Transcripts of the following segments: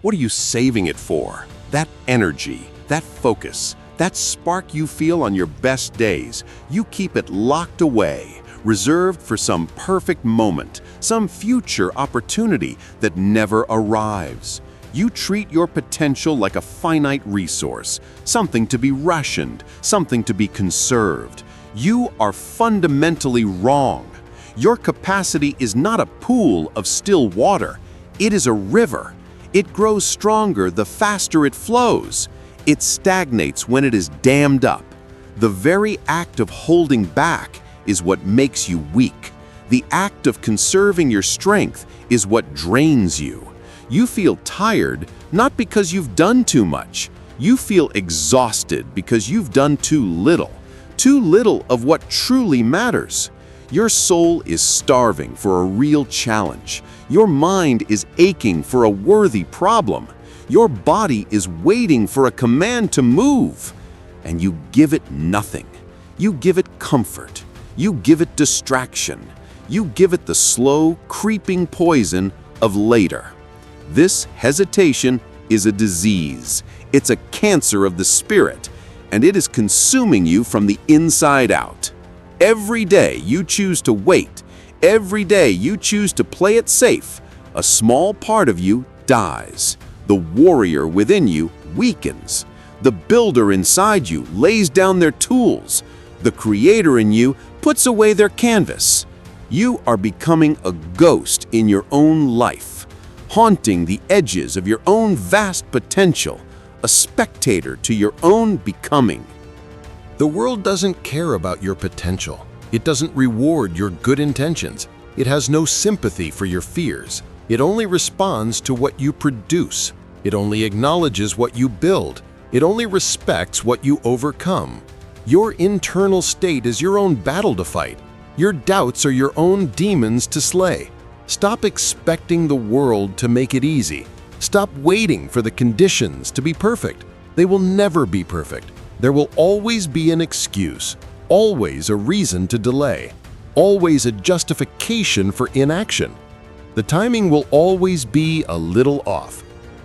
What are you saving it for? That energy, that focus, that spark you feel on your best days, you keep it locked away, reserved for some perfect moment, some future opportunity that never arrives. You treat your potential like a finite resource, something to be rationed, something to be conserved. You are fundamentally wrong. Your capacity is not a pool of still water. It is a river. It grows stronger the faster it flows. It stagnates when it is dammed up. The very act of holding back is what makes you weak. The act of conserving your strength is what drains you. You feel tired not because you've done too much. You feel exhausted because you've done too little of what truly matters. Your soul is starving for a real challenge. Your mind is aching for a worthy problem. Your body is waiting for a command to move. And you give it nothing. You give it comfort. You give it distraction. You give it the slow, creeping poison of later. This hesitation is a disease. It's a cancer of the spirit, and it is consuming you from the inside out. Every day you choose to wait. Every day you choose to play it safe. A small part of you dies. The warrior within you weakens. The builder inside you lays down their tools. The creator in you puts away their canvas. You are becoming a ghost in your own life, haunting the edges of your own vast potential, a spectator to your own becoming. The world doesn't care about your potential. It doesn't reward your good intentions. It has no sympathy for your fears. It only responds to what you produce. It only acknowledges what you build. It only respects what you overcome. Your internal state is your own battle to fight. Your doubts are your own demons to slay. Stop expecting the world to make it easy. Stop waiting for the conditions to be perfect. They will never be perfect. There will always be an excuse, always a reason to delay, always a justification for inaction. The timing will always be a little off.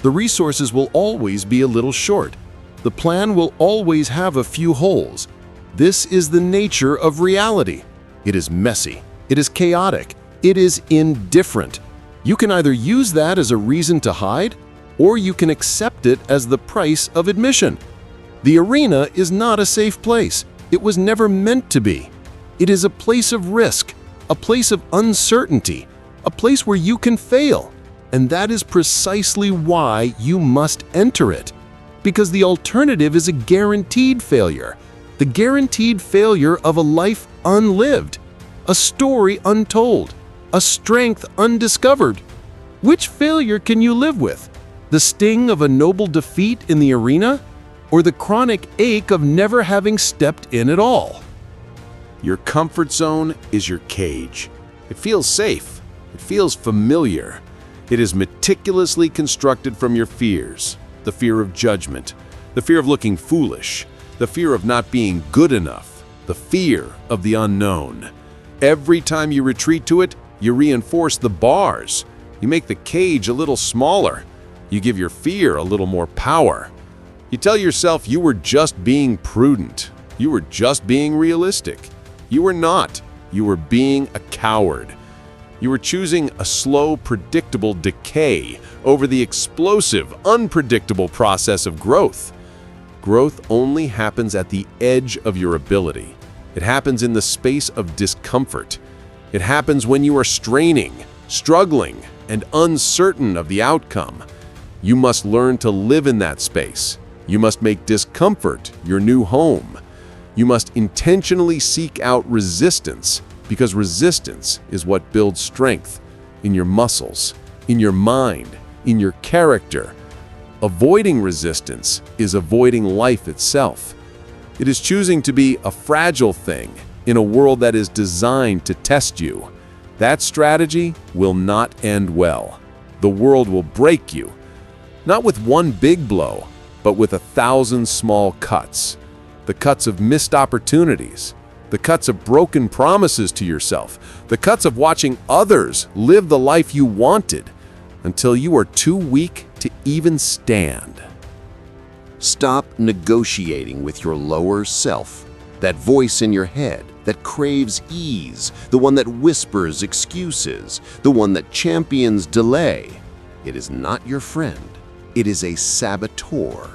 The resources will always be a little short. The plan will always have a few holes. This is the nature of reality. It is messy. It is chaotic. It is indifferent. You can either use that as a reason to hide, or you can accept it as the price of admission. The arena is not a safe place. It was never meant to be. It is a place of risk, a place of uncertainty, a place where you can fail. And that is precisely why you must enter it. Because the alternative is a guaranteed failure. The guaranteed failure of a life unlived, a story untold, a strength undiscovered. Which failure can you live with? The sting of a noble defeat in the arena? Or the chronic ache of never having stepped in at all? Your comfort zone is your cage. It feels safe. It feels familiar. It is meticulously constructed from your fears. The fear of judgment, the fear of looking foolish, the fear of not being good enough, the fear of the unknown. Every time you retreat to it, you reinforce the bars. You make the cage a little smaller. You give your fear a little more power. You tell yourself you were just being prudent. You were just being realistic. You were not. You were being a coward. You were choosing a slow, predictable decay over the explosive, unpredictable process of growth. Growth only happens at the edge of your ability. It happens in the space of discomfort. It happens when you are straining, struggling, and uncertain of the outcome. You must learn to live in that space. You must make discomfort your new home. You must intentionally seek out resistance, because resistance is what builds strength in your muscles, in your mind, in your character. Avoiding resistance is avoiding life itself. It is choosing to be a fragile thing in a world that is designed to test you. That strategy will not end well. The world will break you, not with one big blow, but with 1,000 small cuts. The cuts of missed opportunities, the cuts of broken promises to yourself, the cuts of watching others live the life you wanted, until you are too weak to even stand. Stop negotiating with your lower self, that voice in your head that craves ease, the one that whispers excuses, the one that champions delay. It is not your friend. It is a saboteur.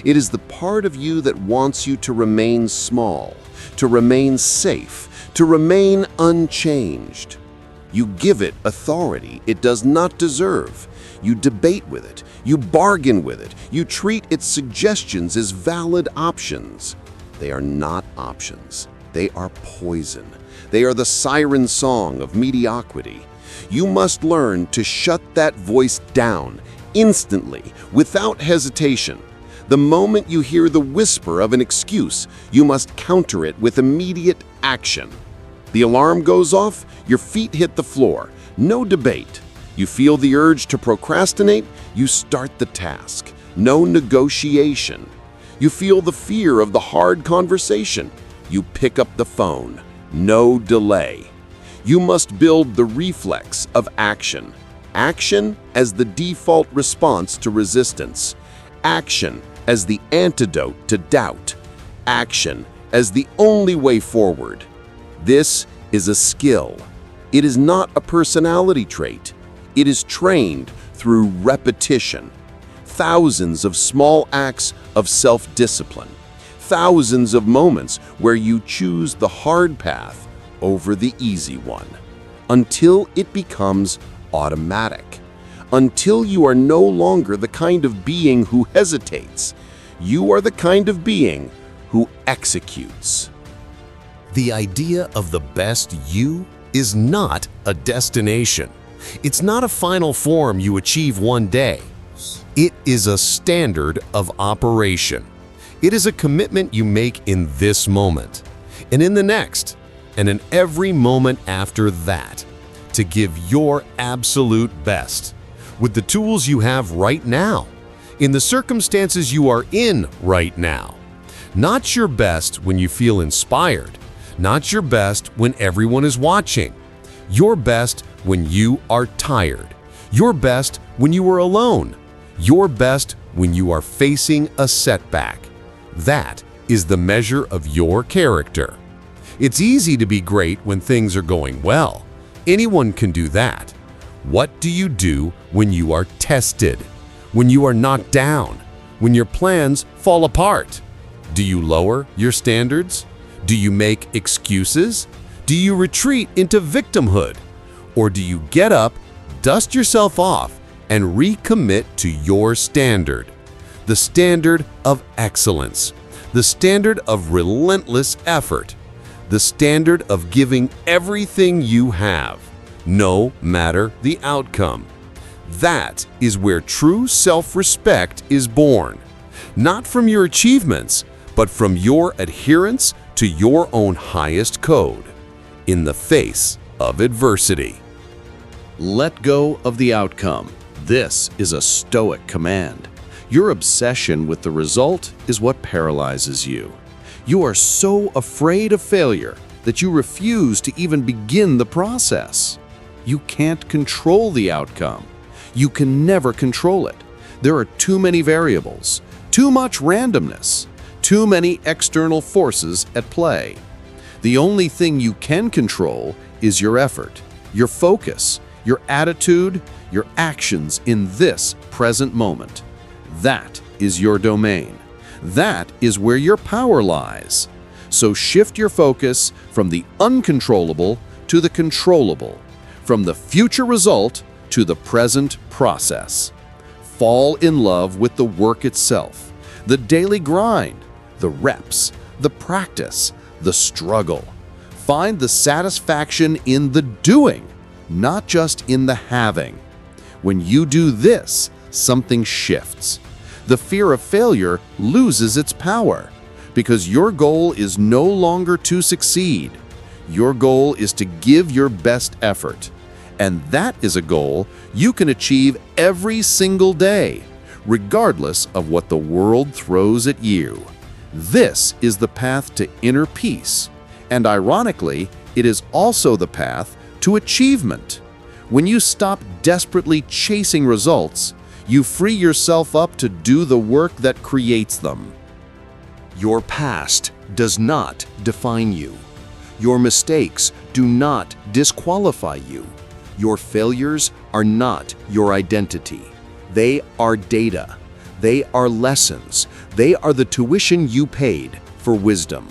It is the part of you that wants you to remain small, to remain safe, to remain unchanged. You give it authority it does not deserve. You debate with it. You bargain with it. You treat its suggestions as valid options. They are not options. They are poison. They are the siren song of mediocrity. You must learn to shut that voice down instantly, without hesitation. The moment you hear the whisper of an excuse, you must counter it with immediate action. The alarm goes off, your feet hit the floor. No debate. You feel the urge to procrastinate, you start the task. No negotiation. You feel the fear of the hard conversation. You pick up the phone. No delay. You must build the reflex of action. Action as the default response to resistance. Action as the antidote to doubt. Action as the only way forward. This is a skill. It is not a personality trait. It is trained through repetition. Thousands of small acts of self-discipline. Thousands of moments where you choose the hard path over the easy one. Until it becomes automatic. Until you are no longer the kind of being who hesitates. You are the kind of being who executes. The idea of the best you is not a destination. It's not a final form you achieve one day. It is a standard of operation. It is a commitment you make in this moment, and in the next, and in every moment after that, to give your absolute best, with the tools you have right now, in the circumstances you are in right now. Not your best when you feel inspired, not your best when everyone is watching. Your best when you are tired. Your best when you are alone. Your best when you are facing a setback. That is the measure of your character. It's easy to be great when things are going well. Anyone can do that. What do you do when you are tested? When you are knocked down? When your plans fall apart? Do you lower your standards? Do you make excuses? Do you retreat into victimhood? Or do you get up, dust yourself off, and recommit to your standard? The standard of excellence. The standard of relentless effort. The standard of giving everything you have, no matter the outcome. That is where true self-respect is born. Not from your achievements, but from your adherence to your own highest code, in the face of adversity. Let go of the outcome. This is a stoic command. Your obsession with the result is what paralyzes you. You are so afraid of failure that you refuse to even begin the process. You can't control the outcome. You can never control it. There are too many variables, too much randomness, too many external forces at play. The only thing you can control is your effort, your focus, your attitude, your actions in this present moment. That is your domain. That is where your power lies. So shift your focus from the uncontrollable to the controllable, from the future result to the present process. Fall in love with the work itself, the daily grind, the reps, the practice, the struggle. Find the satisfaction in the doing, not just in the having. When you do this, something shifts. The fear of failure loses its power because your goal is no longer to succeed. Your goal is to give your best effort. And that is a goal you can achieve every single day, regardless of what the world throws at you. This is the path to inner peace. And ironically, it is also the path to achievement. When you stop desperately chasing results, You free yourself up to do the work that creates them. Your past does not define you. Your mistakes do not disqualify you. Your failures are not your identity. They are data. They are lessons. They are the tuition you paid for wisdom.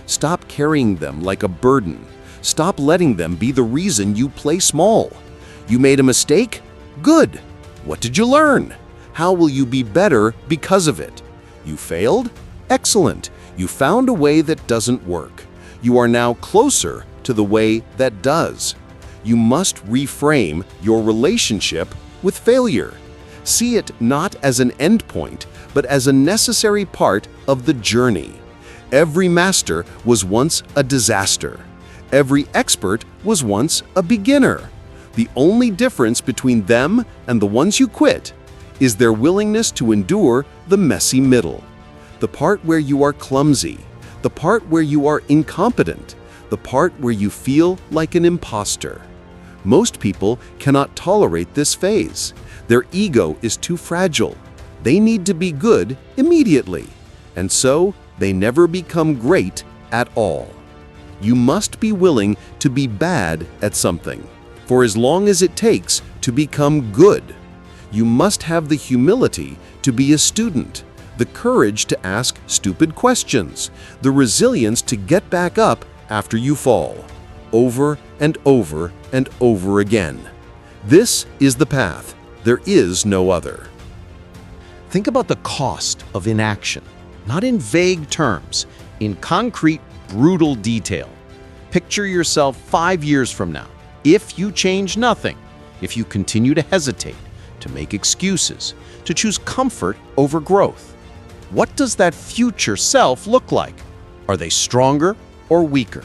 Stop carrying them like a burden. Stop letting them be the reason you play small. You made a mistake? Good. What did you learn? How will you be better because of it? You failed? Excellent. You found a way that doesn't work. You are now closer to the way that does. You must reframe your relationship with failure. See it not as an endpoint, but as a necessary part of the journey. Every master was once a disaster. Every expert was once a beginner. The only difference between them and the ones you quit is their willingness to endure the messy middle. The part where you are clumsy, the part where you are incompetent, the part where you feel like an imposter. Most people cannot tolerate this phase. Their ego is too fragile. They need to be good immediately, and so they never become great at all. You must be willing to be bad at something, for as long as it takes to become good. You must have the humility to be a student, the courage to ask stupid questions, the resilience to get back up after you fall, over and over and over again. This is the path. There is no other. Think about the cost of inaction, not in vague terms, in concrete, brutal detail. Picture yourself 5 years from now. If you change nothing, if you continue to hesitate, to make excuses, to choose comfort over growth, what does that future self look like? Are they stronger or weaker?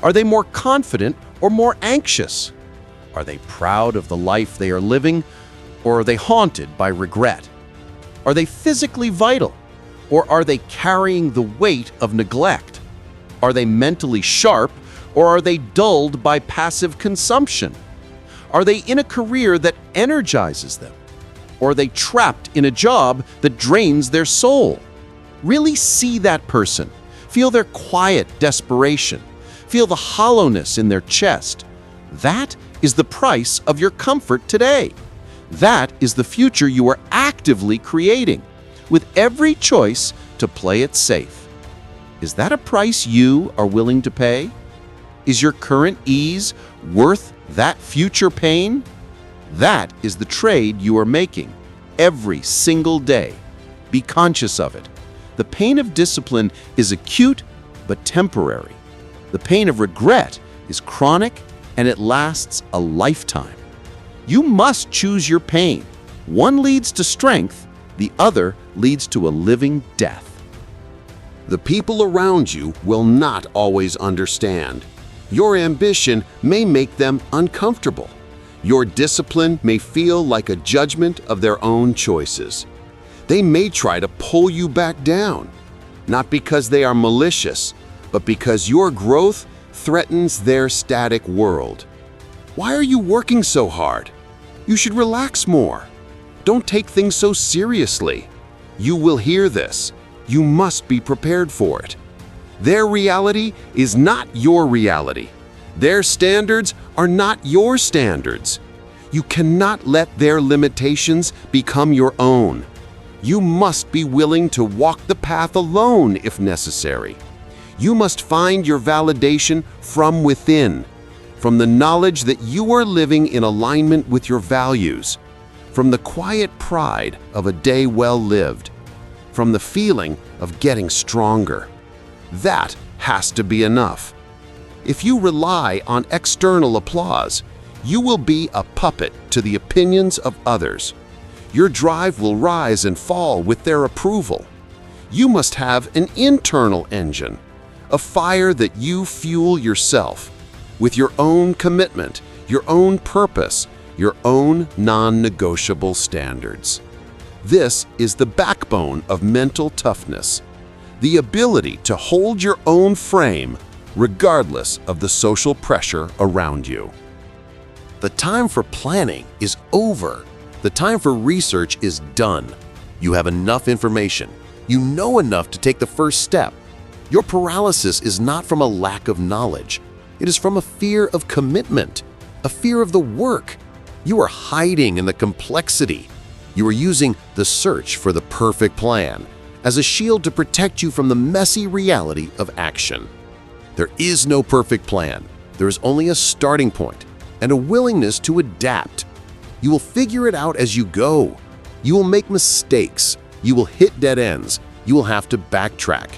Are they more confident or more anxious? Are they proud of the life they are living, or are they haunted by regret? Are they physically vital, or are they carrying the weight of neglect? Are they mentally sharp, or are they dulled by passive consumption? Are they in a career that energizes them, or are they trapped in a job that drains their soul? Really see that person. Feel their quiet desperation. Feel the hollowness in their chest. That is the price of your comfort today. That is the future you are actively creating, with every choice to play it safe. Is that a price you are willing to pay? Is your current ease worth that future pain? That is the trade you are making every single day. Be conscious of it. The pain of discipline is acute but temporary. The pain of regret is chronic and it lasts a lifetime. You must choose your pain. One leads to strength, the other leads to a living death. The people around you will not always understand. Your ambition may make them uncomfortable. Your discipline may feel like a judgment of their own choices. They may try to pull you back down, not because they are malicious, but because your growth threatens their static world. Why are you working so hard? You should relax more. Don't take things so seriously. You will hear this. You must be prepared for it. Their reality is not your reality. Their standards are not your standards. You cannot let their limitations become your own. You must be willing to walk the path alone if necessary. You must find your validation from within, from the knowledge that you are living in alignment with your values, from the quiet pride of a day well lived, from the feeling of getting stronger. That has to be enough. If you rely on external applause, you will be a puppet to the opinions of others. Your drive will rise and fall with their approval. You must have an internal engine, a fire that you fuel yourself with your own commitment, your own purpose, your own non-negotiable standards. This is the backbone of mental toughness, the ability to hold your own frame regardless of the social pressure around you. The time for planning is over. The time for research is done. You have enough information. You know enough to take the first step. Your paralysis is not from a lack of knowledge. It is from a fear of commitment, a fear of the work. You are hiding in the complexity. You are using the search for the perfect plan as a shield to protect you from the messy reality of action. There is no perfect plan. There is only a starting point and a willingness to adapt. You will figure it out as you go. You will make mistakes. You will hit dead ends. You will have to backtrack.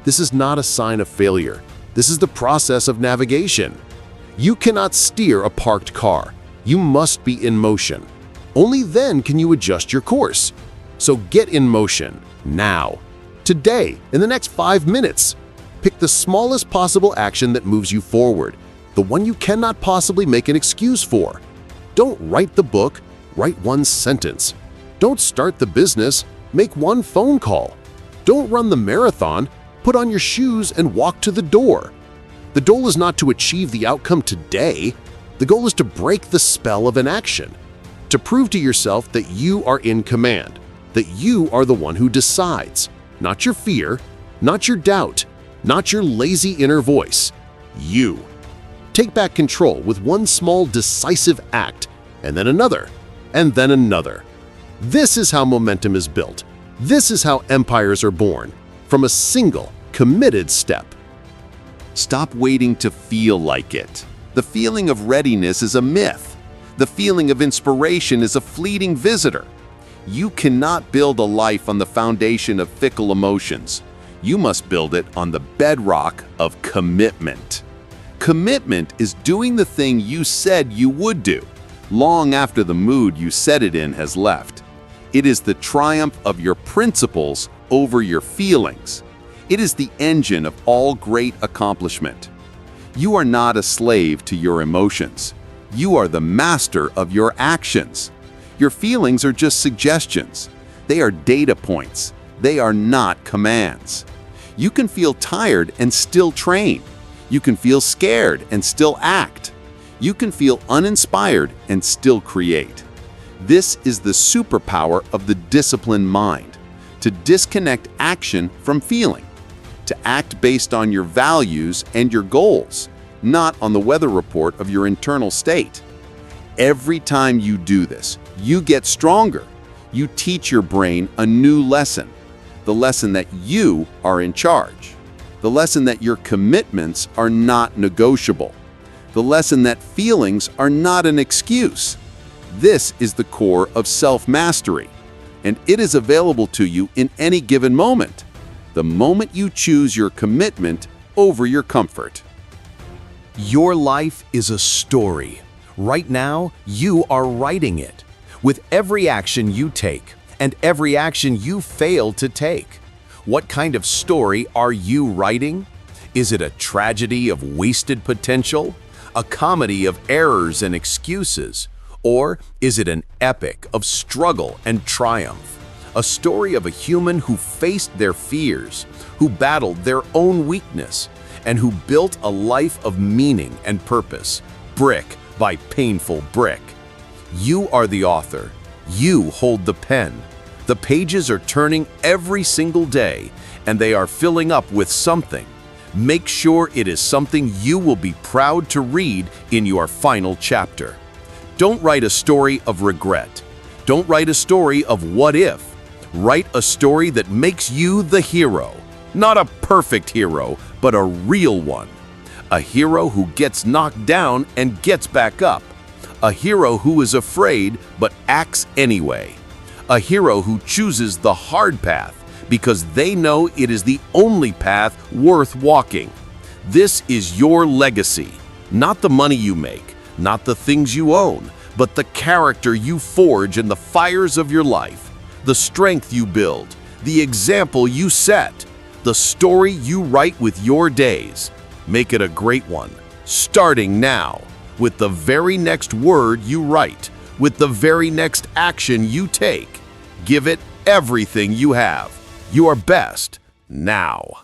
This is not a sign of failure. This is the process of navigation. You cannot steer a parked car. You must be in motion. Only then can you adjust your course. So get in motion, now. Today, in the next 5 minutes. Pick the smallest possible action that moves you forward, the one you cannot possibly make an excuse for. Don't write the book, write one sentence. Don't start the business, make one phone call. Don't run the marathon, put on your shoes and walk to the door. The goal is not to achieve the outcome today. The goal is to break the spell of inaction, to prove to yourself that you are in command, that you are the one who decides, not your fear, not your doubt, not your lazy inner voice. You. Take back control with one small decisive act, and then another, and then another. This is how momentum is built. This is how empires are born, from a single, committed step. Stop waiting to feel like it. The feeling of readiness is a myth. The feeling of inspiration is a fleeting visitor. You cannot build a life on the foundation of fickle emotions. You must build it on the bedrock of commitment. Commitment is doing the thing you said you would do, long after the mood you said it in has left. It is the triumph of your principles over your feelings. It is the engine of all great accomplishment. You are not a slave to your emotions. You are the master of your actions. Your feelings are just suggestions. They are data points. They are not commands. You can feel tired and still train. You can feel scared and still act. You can feel uninspired and still create. This is the superpower of the disciplined mind, to disconnect action from feeling, to act based on your values and your goals, not on the weather report of your internal state. Every time you do this, you get stronger. You teach your brain a new lesson, the lesson that you are in charge, the lesson that your commitments are not negotiable, the lesson that feelings are not an excuse. This is the core of self-mastery, and it is available to you in any given moment, the moment you choose your commitment over your comfort. Your life is a story. Right now, you are writing it. With every action you take and every action you fail to take. What kind of story are you writing? Is it a tragedy of wasted potential? A comedy of errors and excuses? Or is it an epic of struggle and triumph? A story of a human who faced their fears, who battled their own weakness, and who built a life of meaning and purpose, brick by painful brick. You are the author. You hold the pen. The pages are turning every single day, and they are filling up with something. Make sure it is something you will be proud to read in your final chapter. Don't write a story of regret. Don't write a story of what if. Write a story that makes you the hero. Not a perfect hero, but a real one. A hero who gets knocked down and gets back up. A hero who is afraid but acts anyway. A hero who chooses the hard path because they know it is the only path worth walking. This is your legacy, not the money you make, not the things you own, but the character you forge in the fires of your life, the strength you build, the example you set, the story you write with your days. Make it a great one, starting now, with the very next word you write, with the very next action you take. Give it everything you have. Your best now.